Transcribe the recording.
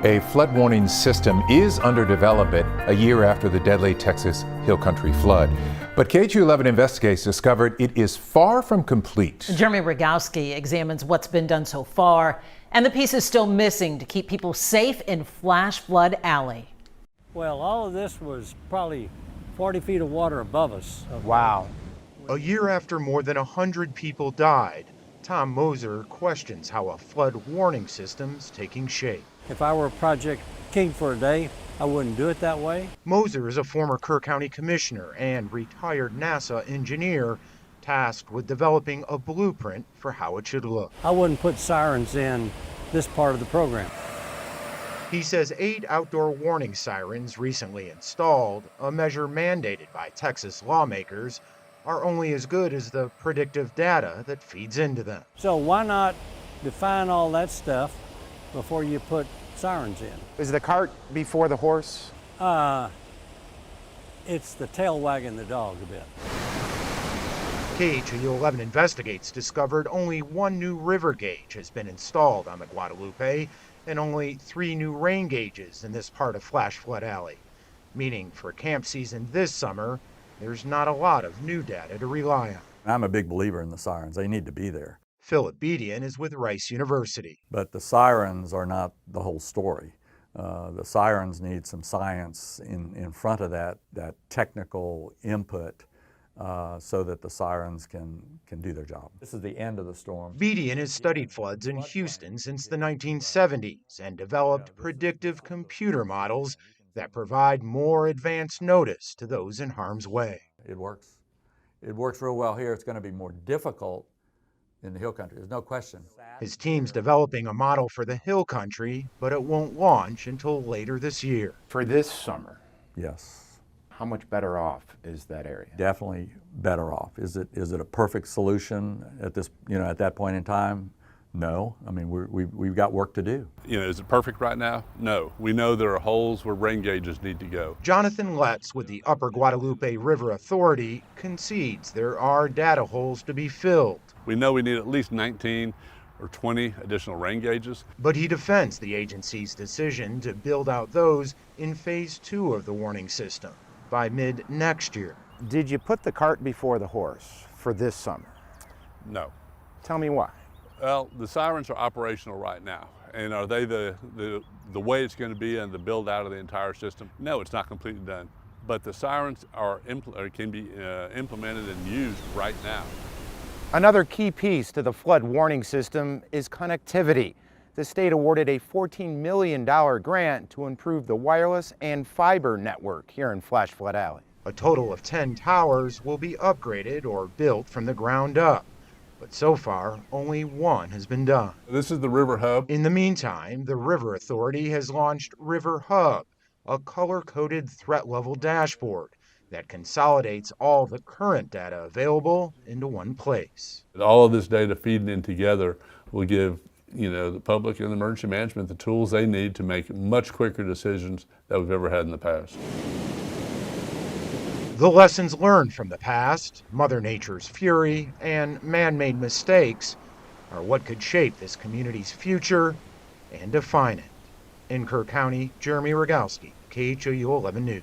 A flood warning system is under development a year after the deadly Texas Hill Country flood. But KHU11 Investigates discovered it is far from complete. Jeremy Rogowski examines what's been done so far and the pieces still missing to keep people safe in Flash Flood Alley. Well, all of this was probably 40 feet of water above us. Wow. A year after more than 100 people died, Tom Moser questions how a flood warning system's taking shape. If I were a project king for a day, I wouldn't do it that way. Moser is a former Kerr County commissioner and retired NASA engineer tasked with developing a blueprint for how it should look. I wouldn't put sirens in this part of the program. He says 8 outdoor warning sirens recently installed, a measure mandated by Texas lawmakers, are only as good as the predictive data that feeds into them. So why not define all that stuff before you put sirens in? Is the cart before the horse? It's the tail wagging the dog a bit. KHU11 Investigates discovered only 1 new river gauge has been installed on the Guadalupe and only 3 new rain gauges in this part of Flash Flood Alley, meaning for camp season this summer, there's not a lot of new data to rely on. I'm a big believer in the sirens. They need to be there. Philip Bedian is with Rice University. But the sirens are not the whole story. The sirens need some science in front of that technical input so that the sirens can do their job. This is the end of the storm. Bedian has studied floods in Houston since the 1970s and developed predictive computer models that provide more advance notice to those in harm's way. It works. It works real well here. It's going to be more difficult in the Hill Country, there's no question. His team's developing a model for the Hill Country, but it won't launch until later this year. For this summer, Yes. how much better off is that area? Definitely better off. Is it a perfect solution at this, at that point in time? No. I mean, we've got work to do. Is it perfect right now? No. We know there are holes where rain gauges need to go. Jonathan Letts with the Upper Guadalupe River Authority concedes there are data holes to be filled. We know we need at least 19 or 20 additional rain gauges. But he defends the agency's decision to build out those in phase 2 of the warning system by mid next year. Did you put the cart before the horse for this summer? No. Tell me why. Well, the sirens are operational right now. And are they the way it's going to be and the build out of the entire system? No, it's not completely done. But the sirens can be implemented and used right now. Another key piece to the flood warning system is connectivity. The state awarded a $14 million grant to improve the wireless and fiber network here in Flash Flood Alley. A total of 10 towers will be upgraded or built from the ground up. But so far, only 1 has been done. This is the River Hub. In the meantime, the River Authority has launched River Hub, a color-coded threat level dashboard that consolidates all the current data available into one place. All of this data feeding in together will give the public and the emergency management the tools they need to make much quicker decisions than we've ever had in the past. The lessons learned from the past, Mother Nature's fury, and man-made mistakes are what could shape this community's future and define it. In Kerr County, Jeremy Rogowski, KHOU 11 News.